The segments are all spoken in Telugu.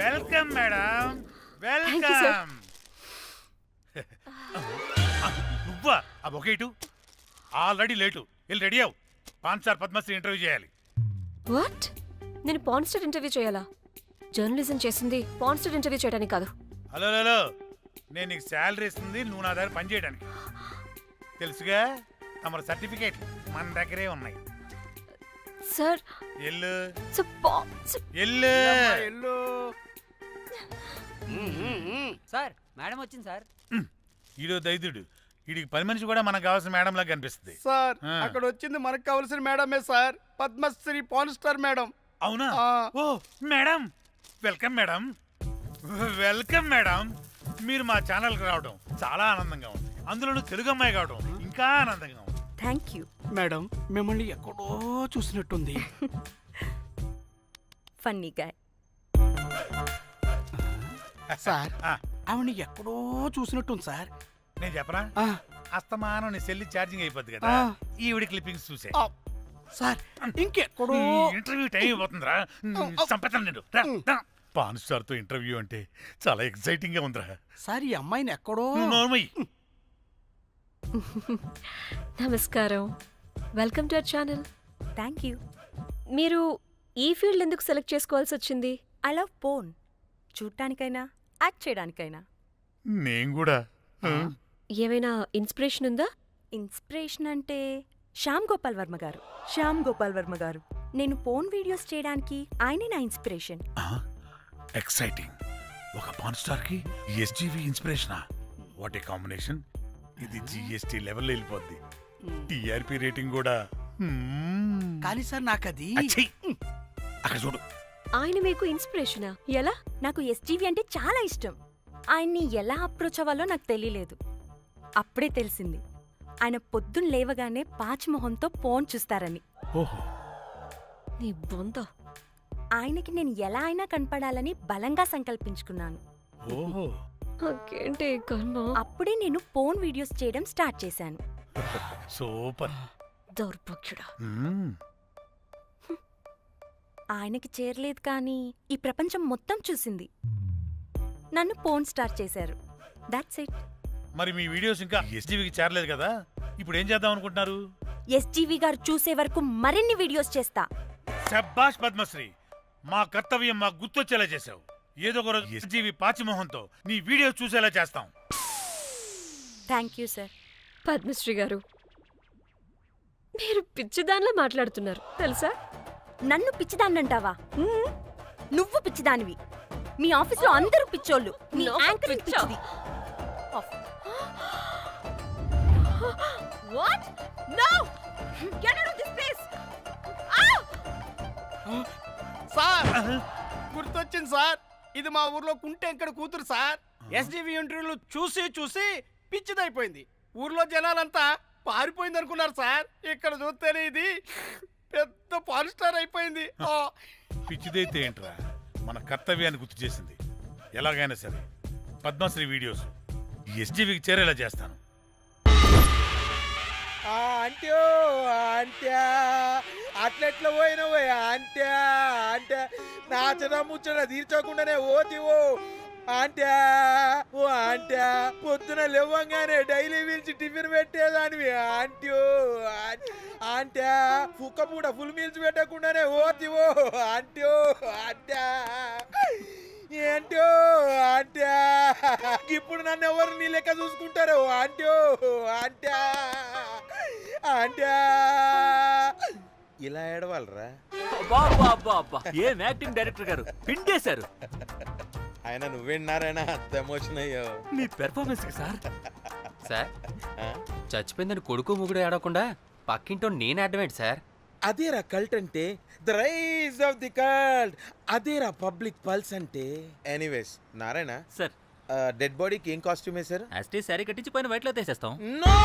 Welcome madam, welcome. నువ్వా? ఒకే ఇటు, ఆల్రెడీ లేటు. వెళ్ళి రెడీ అవు, పాన్ స్టార్ పద్మశ్రీ ఇంటర్వ్యూ చేయాలి. వాట్? నేను పాన్ స్టార్ ఇంటర్వ్యూ చేయాలా? జర్నలిజం చేసింది పాన్ స్టార్ ఇంటర్వ్యూ చేయడానికి కాదు. హలో హలో, నేను నీకు శాలరీ ఇస్తుంది నువ్వు నా దగ్గర పని చేయడానికి. తెలుసుగా, తమ సర్టిఫికేట్ మన దగ్గరే ఉన్నాయి. సార్ ఎల్లు ఎల్లు. సార్ మేడం వచ్చింది సార్. ఈడో దైదుడు, వీడికి పని మనిషి కూడా మనకు కావాల్సిన మేడం లాగా కనిపిస్తుంది. సార్ అక్కడ వచ్చింది మనకు కావాల్సిన మేడమే sir, Padmashri pan star madam. అవునా? Oh madam, welcome madam, welcome madam. మీరు మా ఛానల్కి రావడం చాలా ఆనందంగా ఉంది. అందులోనూ తెలుగు అమ్మాయి కావడం ఇంకా ఆనందంగా ఉంది. థ్యాంక్ యూ మేడం, మిమ్మల్ని ఎక్కడో చూసినట్టుంది. Funny guy. సార్ ఆవిడ ఎక్కడో చూసినట్టుంది సార్. నేను చెప్పనా? అస్తమానం నీ సెల్లి ఛార్జింగ్ అయిపోద్ది కదా, ఈవిడ క్లిప్పింగ్స్ చూసే. సార్ ఇంకెక్కడో ఇంటర్వ్యూ టైం అయిపోతుందిరా. సంపేతాను నేను. పాన్ స్టార్ తో ఇంటర్వ్యూ అంటే చాలా ఎక్సైటింగ్ గా ఉందిరా. సార్ ఈ అమ్మాయిని ఎక్కడో. నమస్కారం, welcome to our channel. Thank you. మీరు ఈ ఫీల్డ్ ఎందుకు సెలెక్ట్ చేసుకోవాల్సి వచ్చింది? I love porn. చూడటానికైనా యాక్ట్ చేయడానికైనా. నేను కూడా. ఏమైనా ఇన్స్పిరేషన్ ఉందా? ఇన్స్పిరేషన్ అంటే శ్యామ్ గోపాల్ వర్మ గారు. శ్యామ్ గోపాల్ వర్మ గారు. నేను పోన్ వీడియోస్ చేయడానికి ఆయనే నా ఇన్స్పిరేషన్. ఎక్సైటింగ్. ఒక పాన్ స్టార్ కి ఎస్జీవి ఇన్స్పిరేషనా? What a combination. ఇది జిఎస్టీ లెవెల్ వెళ్ళిపోద్ది. టిఆర్పి రేటింగ్ కూడా. కానీ సార్ నాకది. అక్కడ చూడు. ఆయన మీకు ఇన్స్పిరేషనా? ఎలా? నాకు ఎస్జీవి అంటే చాలా ఇష్టం. ఆయన్ని ఎలా అప్రోచ్ అవ్వాలో నాకు తెలియలేదు. అప్పుడే తెలిసింది ఆయన పొద్దున్న లేవగానే పాచిమొహంతో పోన్ చూస్తారని. ఓహో, నీ బొంద. ఆయనకి నేను ఎలా అయినా కనపడాలని బలంగా సంకల్పించుకున్నాను. ఓహో. నాకేంటి కర్మ? అప్పుడే నేను పోన్ వీడియోస్ చేయడం స్టార్ట్ చేశాను. సూపర్. దౌర్భాగ్యుడా. ఆయనకి చేరలేదు కానీ ఈ ప్రపంచం మొత్తం చూసింది. నన్ను పోన్ స్టార్ చేశారు. That's it. మరి మీ వీడియోస్ ఇంకా ఎస్జీవికి చేరలేదు కదా, ఇప్పుడు ఏం చేద్దాం అనుకుంటున్నారు? ఎస్జీవి గారు చూసే వరకు మరిన్ని వీడియోస్ చేస్తా. శబ్బాష్ పద్మశ్రీ, మా కర్తవ్యం మాకు గుర్తొచ్చేలా చేసావు. ఏదో ఒక రోజు ఎస్జీవి పాచిమోహంతో నీ వీడియో చూసేలా చేస్తాం. Thank you sir. పద్మశ్రీ గారు, మీరు పిచ్చిదానిలా మాట్లాడుతున్నారు తెలుసా? నన్ను పిచ్చిదాన్నంటావా? నువ్వు పిచ్చిదానివి. మీ ఆఫీస్లో అందరూ పిచ్చోళ్ళు. మీ యాంకరింగ్ పిచ్చిది. What? No! Get out of this place! Sir గుర్తొచ్చింది సార్, ఇది మా ఊర్లో కుంటెంకడ కూతురు సార్. ఎస్జీవి ఇంటర్వ్యూలు చూసి చూసి పిచ్చిదైపోయింది. ఊర్లో జనాలంతా పారిపోయింది అనుకున్నారు సార్. ఇక్కడ చూస్తేనే ఇది పెద్ద పాన్ స్టార్ అయిపోయింది. పిచ్చిదైతే ఏంట్రా, మన కర్తవ్యాన్ని గుర్తు చేసింది. ఎలాగైనా సరే పద్మశ్రీ వీడియోస్ ఎస్జీవికి చేరేలా చేస్తాను. అంట్యో అంట్యా అట్లెట్లా పోయినవో అంట్యా అంటే నాచన ముచ్చట తీర్చకుండానే ఓతివో అంట్యా. ఓ అంట్యా, పొద్దున లేవంగానే డైలీ పిలిచి టిఫిన్ పెట్టేదానివి అంట్యో అంట్యా. కుక్క పూట ఫుల్ మీల్స్ పెట్టకుండానే ఓతివో అంట్యో అంట్యా. ఏంటో అంట్యా, ఇప్పుడు నన్ను ఎవరు నీ లెక్క చూసుకుంటారు అంట్యో అంట్యా అంట్యా. ఇలా ఏడవాలరా? ఏం యాక్టింగ్ డైరెక్టర్ గారు పిండేశారు. ఆయన నువ్వేనారాయణ అంత ఎమోషన్ అయ్యో మీ పెర్ఫార్మెన్స్ సార్. సార్ చచ్చిపోయిందని కొడుకు ముగుడు ఆడకుండా పక్కింటో నేను అడ్డమేంటి సార్? అదేరా కల్ట్ అంటే, the rise of the cult. అదేరా పబ్లిక్ పల్స్ అంటే. ఎనీవేస్ నారాయణ సార్, డెడ్ బాడీకి ఏం కాస్ట్యూమ్ వేశారు? యాస్టీ సారీ కట్టించి పైన వైట్లో తీసేస్తాం. నో!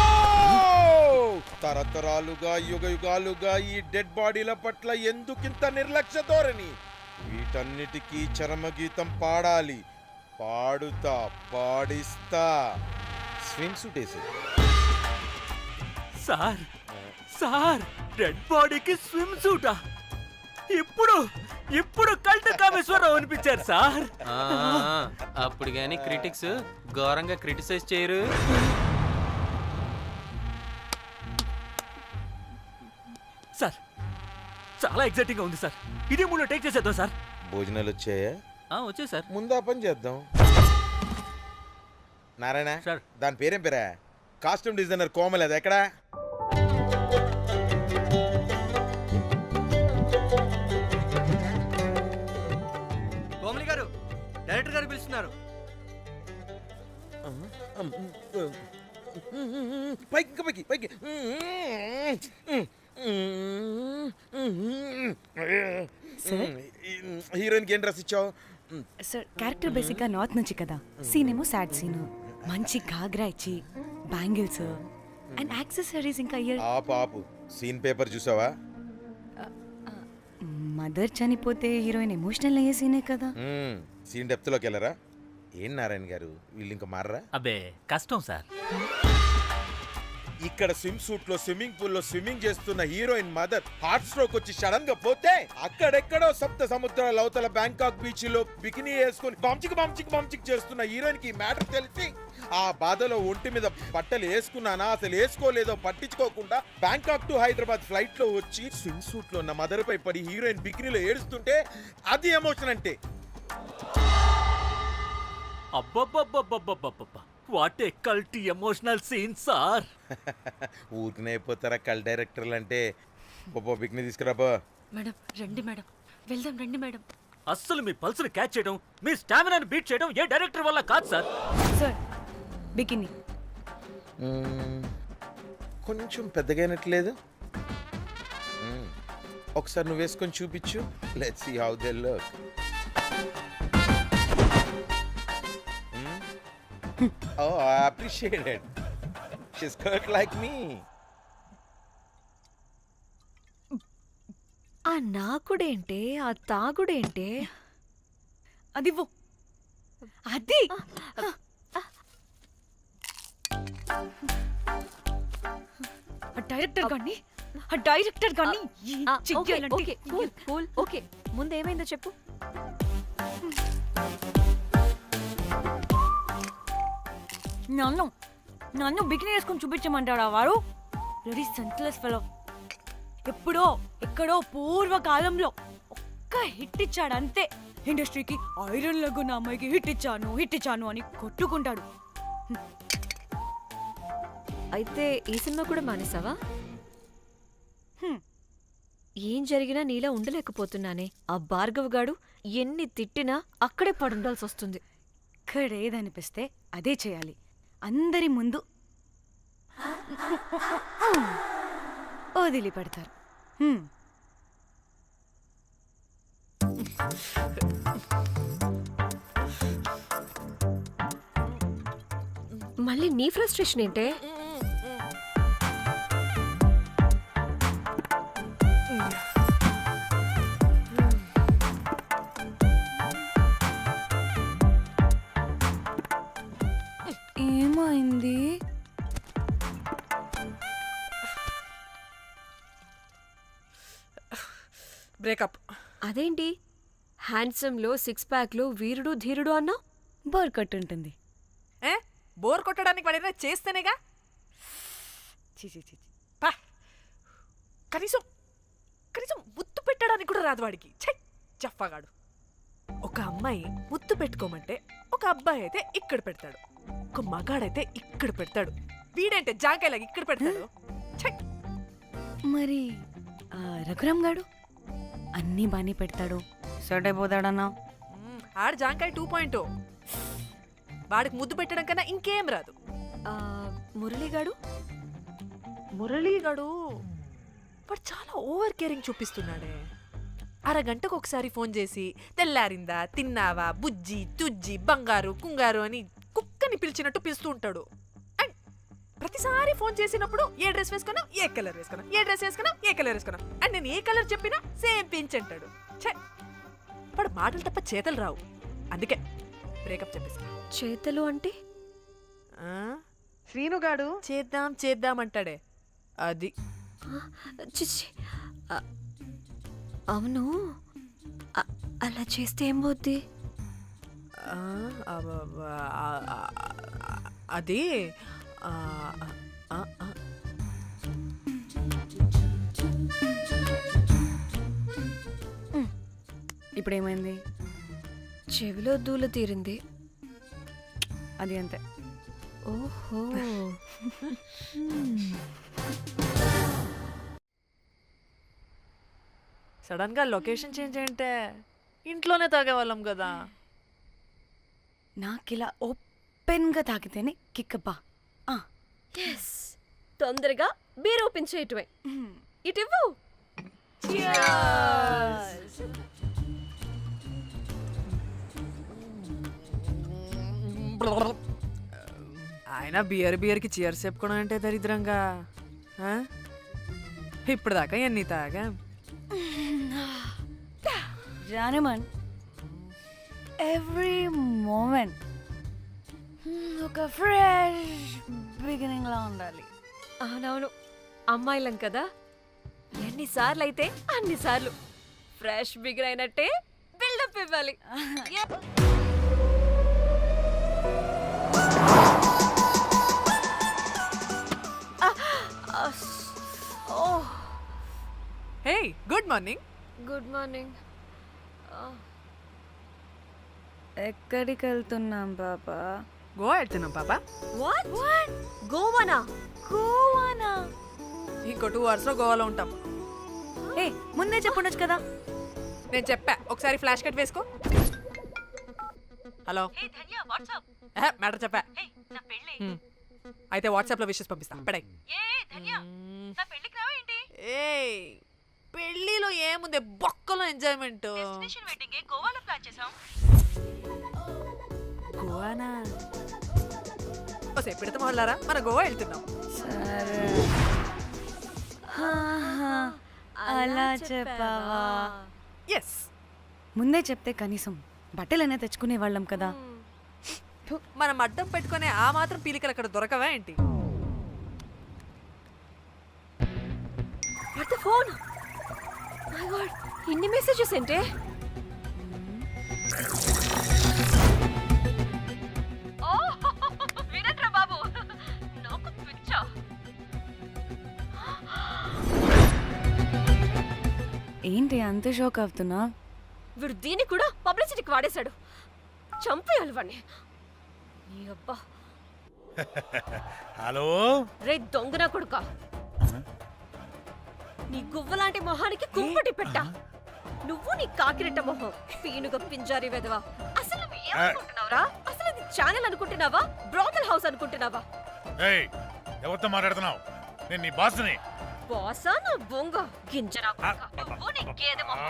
తరతరాలుగా యుగ యుగాలుగా ఈ డెడ్ బాడీల పట్ల ఎందుకింత నిర్లక్ష్య ధోరణి? వీటన్నిటికీ చరమగీతం పాడాలి. పాడుతా, పాడిస్తా. స్విమ్ సూట్ వేసి. సార్ సార్, డెడ్ బాడీకి స్విమ్ సూటా? ఇప్పుడు ఇప్పుడు కల్ట్ కామేశ్వరరావు అనిపించారు సార్. అప్పుడు గాని క్రిటిక్స్ ఘోరంగా క్రిటిసైజ్ చేయరు. సార్ చాలా ఎక్సైటింగ్ గా ఉంది సార్. ఇదే మూడు టేక్ చేసేద్దాం సార్. భోజనాలు వచ్చాయా? వచ్చే సార్. ముందు ఆ పని చేద్దాం. నారాయణ సార్. దాని పేరేం పేరా? కాస్ట్యూమ్ డిజైనర్ కోమల్, అది ఎక్కడా? కోమలి గారు, డైరెక్టర్ గారు పిలుస్తున్నారు. పైకి ఇంకా పైకి పైకి. హీరోయిన్కి ఏం డ్రెస్ ఇచ్చావు? సార్ క్యారెక్టర్ బేసిక్గా నార్త్ నుంచి కదా, సీన్ ఏమో సాడ్ సీన్, మంచి ఘాగ్రా ఇచ్చి బ్యాంగిల్స్ అండ్ యాక్సెసరీస్ ఇంకా ఇయర్. ఆపు ఆపు, సీన్ పేపర్ చూసావా? మదర్ చనిపోతే హీరోయిన్ ఎమోషనల్ అయ్యే సీనే కదా. సీన్ డెప్త్లోకి వెళ్ళరా? ఏం నారాయణ గారు, వీళ్ళు ఇంకా మారరా? అబ్బే కష్టం సార్. ఇక్కడ స్విమ్ సూట్ లో స్విమ్మింగ్ పూల్ లో స్విమ్మింగ్ చేస్తున్న హీరోయిన్ మదర్ హార్ట్ స్ట్రోక్ వచ్చి సడన్ గా పోతే, అక్కడెక్కడో సప్త సముద్రాల అవతల బ్యాంకాక్ బీచ్ లో బికినీ వేసుకుని బంచిక్ చేస్తున్న హీరోయిన్ కి మ్యాటర్ తెలిసి ఆ బాధలో ఒంటి మీద బట్టలు వేసుకున్నానా అసలు వేసుకోలేదో పట్టించుకోకుండా బ్యాంకాక్ టు హైదరాబాద్ ఫ్లైట్ లో వచ్చి స్విమ్ సూట్ లో ఉన్న మదర్ పై పడి హీరోయిన్ బికినీలో ఏడుస్తుంటే అది ఎమోషన్ అంటే. అబ్బబ్బబ్బబ్బబ్బబ్బబ్బ, what a cult emotional scene sir. ఊరికనే అయిపోతారా కల్ డైరెక్టర్లు అంటే? బికినీ తీసుకురాబో. మేడం రండి మేడం, వెళ్దాం రండి మేడం. అస్సలు మీ పల్స్ని క్యాచ్ చేయడం, మీ స్టామినాని బీట్ చేయడం ఏ డైరెక్టర్ వల్ల కాదు సార్. సార్ బికినీ కొంచెం పెద్దగైనట్లేదు. ఒకసారి నువ్వు వేసుకొని చూపించు. Let's see how they look. Oh, I appreciate it. She's cut like me. ఆ నాకుడేంటే, ఆ తాగుడేంటే? అది అది డైరెక్టర్ గాని ఓకే కూల్ కూల్ ఓకే, ముందు ఏమైందో చెప్పు. నన్ను బికినీ వేసుకొని చూపించమంటాడా వాడు? Ready senseless fellow. ఎప్పుడో ఎక్కడో పూర్వకాలంలో ఒక్క హిట్ ఇచ్చాడు అంతే. ఇండస్ట్రీకి ఐరన్ లెగ్ అమ్మాయికి హిట్ ఇచ్చాను అని కొట్టుకుంటాడు. అయితే ఈ సినిమా కూడా మానేసావా? ఏం జరిగినా నీలా ఉండలేకపోతున్నానే. ఆ భార్గవ్ గాడు ఎన్ని తిట్టినా అక్కడే పడుండాల్సి వస్తుంది. ఇక్కడ ఏదనిపిస్తే అదే చేయాలి. అందరి ముందు వదిలిపెడతారు. మళ్ళీ నీ ఫ్రస్ట్రేషన్ ఏంటే? ఏమైంది? బ్రేకప్. అదేంటి హ్యాండ్సమ్ లో సిక్స్ ప్యాక్ లో వీరుడు ధీరుడు అన్నా? బోర్ కట్టుంటుంది. బోర్ కొట్టడానికి వాడైనా చేస్తేనేగా. పా, కనీసం కనీసం ముద్దు పెట్టడానికి కూడా రాదు వాడికి. చెప్పగాడు. ఒక అమ్మాయి ముద్దు పెట్టుకోమంటే ఒక అబ్బాయి అయితే ఇక్కడ పెడతాడు, ఒక మగాడైతే ఇక్కడ పెడతాడు. వీడంటే జాంకాయలాగా ఇక్కడ పెడతాడు. మరి రఘురామ్ గాడు అన్నీ బానే పెడతాడు, సెట్ అయిపోతాడన్నా. ఆడ జాంకాయ 2.0. వాడికి ముద్దు పెట్టడం కన్నా ఇంకేం రాదు. మురళీగాడు వాడు చాలా ఓవర్ కేరింగ్ చూపిస్తున్నాడే. అరగంటకు ఒకసారి ఫోన్ చేసి తెల్లారిందా, తిన్నావా, బుజ్జి, తుజ్జి, బంగారు, కుంగారు అని కుక్కని పిలిచినట్టు పిలుస్తూ ఉంటాడు. అండ్ ప్రతిసారి ఫోన్ చేసినప్పుడు ఏ డ్రెస్ వేసుకున్నా, ఏ కలర్ వేసుకున్నా, ఏ డ్రెస్ వేసుకున్నా, ఏ కలర్ వేసుకున్నా అండ్ నేను ఏ కలర్ చెప్పినా సేమ్ పించ్ అంటాడు. వాడు మాటలు తప్ప చేతలు రావు. అందుకే బ్రేకప్ చెప్పేసి. చేతలు అంటే శ్రీనుగాడు చేద్దాం చేద్దాం అంటాడే అది. చిచ్చి అవును అలా చేస్తే ఏమవుద్ది? అది ఇప్పుడు ఏమైంది? చెవిలో దూల తీరింది. అది అంతే. ఓహో. సడన్ గా లొకేషన్ చేంజ్ అంటే ఇంట్లోనే తాగేవాళ్ళం కదా. నాకిలా ఓపెన్గా తాగితేనే కిక్కబ్బా. ఎస్, తొందరగా బీర్ ఓపెన్ చేయటమే. ఇటివ్వు. ఆయన బియర్కి చీర్స్ చెప్పుకోవడం అంటే దరిద్రంగా. ఇప్పుడు దాకా ఎన్ని తాగా. జానమన్, ఎవ్రీ మూమెంట్ ఒక ఫ్రెష్ బిగినింగ్ లా ఉండాలి. అవునవును, అమ్మాయిలం కదా, ఎన్నిసార్లు అయితే అన్నిసార్లు ఫ్రెష్ బిగిన్ అయినట్టే బిల్డప్ ఇవ్వాలి. హే, గుడ్ మార్నింగ్. Good morning. ఎక్కడికి వెళ్తున్నాం పాపా? గోవా వెళ్తున్నాం పాపా. వాట్? గోవానా? గోవానా? ఇంకో 2 hours లో గోవాలో ఉంటాం. ఏ, ముందే చెప్పుండొచ్చు కదా. నేను చెప్పా, ఒకసారి ఫ్లాష్ కట్ వేసుకో. హలో, మ్యాటర్ చెప్పా. అయితే వాట్సాప్ లో విషెస్ పంపిస్తా. పడాయి. ఏ పెళ్లిలో ఏముంది, బొక్కలో ఎంజాయ్మెంట్. గోవానా? పెడతాం వాళ్ళారా, మన గోవా వెళ్తున్నాం. సరే, అలా చెప్పావా? ఎస్, ముందే చెప్తే కనీసం బట్టలైనా తెచ్చుకునే వాళ్ళం కదా. మనం అడ్డం పెట్టుకునే ఆ మాత్రం పీలికలు అక్కడ దొరకవా ఏంటి? What the phone? My God, ఇన్ని మెసేజెస్ ఏంటే? వినట్రా బాబు, నాకు పిచ్చా. ఏంటి అంత షాక్ అవుతున్నా? వీడు దీన్ని కూడా పబ్లిసిటీకి వాడేశాడు. చంపేయాలి వాడిని. నీ అబ్బా. హలో. రే దొంగన కొడుకా, నీ గువ్వలాంటి మొహానికి కుంపటి పెట్టా. నువ్వు నీ కాకిరెట్ట మొహం, పీనుగ పింజారి వెదవా. అసలు నువ్వు ఏమనుకుంటున్నావురా? అసలు ఇది ఛానల్ అనుకుంటున్నావా, బ్రోకల్ హౌస్ అనుకుంటున్నావా? ఏయ్, ఎవరితో మాట్లాడుతున్నావు? నేను నీ బాస్ని. బాసా నా బొంగ గింజరా కొడుకా. నువ్వు నీ గేదె మొహం.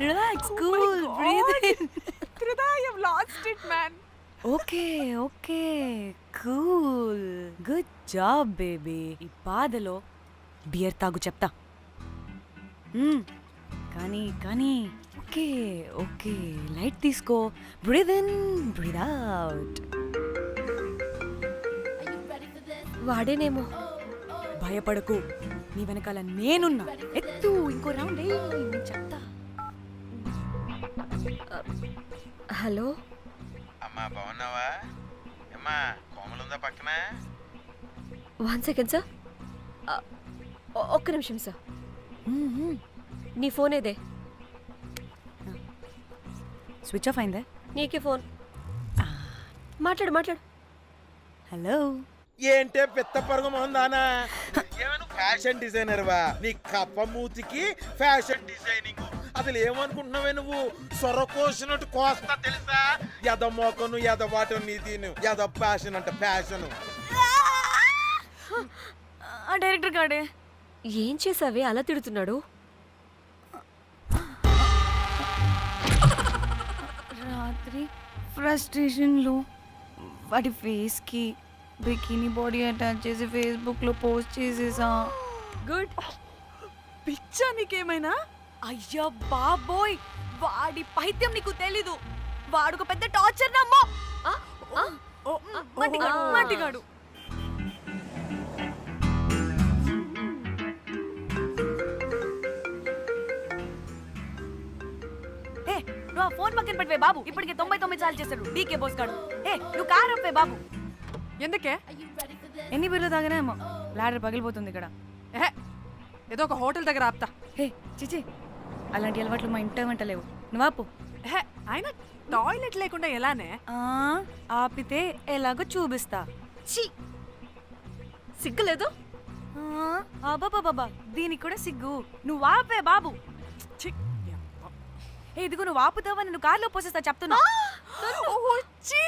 Relax, cool, breathe in. Okay okay, cool, good job baby. ఈ బాధలో బియర్ తాగు చెప్తా. కానీ కానీ ఓకే ఓకే, లైట్ తీసుకో. Breathe in, breathe out. వాడేనేమో. భయపడకు, నీ వెనకాల నేనున్నా. ఎత్తు, ఇంకో రౌండ్ నేను చెప్తా. హలో అమ్మా, బాగున్నావా? అమ్మా, కోమలుందా పక్కన? 1 second సార్. ఒక్క నిమిషం సార్. నీ ఫోన్ ఏదే? స్విచ్ ఆఫ్ అయిందే. నీకే ఫోన్. మాట్లాడు మాట్లాడు. హలో. ఏంటే పెద్ద పరుగు మొహందానా? ఏమైనా ఫ్యాషన్ డిజైనర్ వా? నీ కప్ప మూతికి ఫ్యాషన్ డిజైనింగ్. అసలు ఏమనుకుంటున్నావే నువ్వు? సొర కోసినట్టు కోస్తా తెలుసా? ఎద మోకను, ఎద వాటను, నీ దీని ఎద ఫ్యాషన్ అంట ఫ్యాషన్. ఆ డైరెక్టర్ గాడే ఏం చేసావే అలా తిడుతున్నాడు? రాత్రి ఫ్రస్ట్రేషన్లో వాడి ఫేస్కి బికినీ బాడీ అటాచ్ చేసి ఫేస్బుక్లో పోస్ట్ చేసేసా. గుడ్. పిచ్చా నీకేమైనా? అయ్యా బాబోయ్, వాడి పైత్యం నీకు తెలీదు. వాడుక పెద్ద టార్చర్ నమ్మో. మట్టిగాడు. నువ్వు ఆ ఫోన్ పక్కన పెట్టవే బాబు. ఇప్పటికే 99 సార్లు చేశాడు డీకే బోస్ గాడు. నువ్వు కారు అప్పే బాబు. ఎందుకే ఎన్ని బిర్లు తాగినామో లాడర్ పగిలిపోతుంది ఇక్కడ. ఎహె, ఏదో ఒక హోటల్ దగ్గర ఆపుతా. హే చిచి, అలాంటి అలవాట్లు మా ఇంట వెంట లేవు. నువ్వు ఆపు. ఎహె, అయినా టాయిలెట్ లేకుండా ఎలానే? ఆపితే ఎలాగో చూపిస్తా. ఛీ సిగ్గులేదు? బాబా దీనికి కూడా సిగ్గు. నువ్వు ఆపే బాబు. ఛీ, ఇదిగో నువ్వు ఆపుతావని నువ్వు కార్లో పోసేస్తా చెప్తున్నా. ఓ, ఛీ.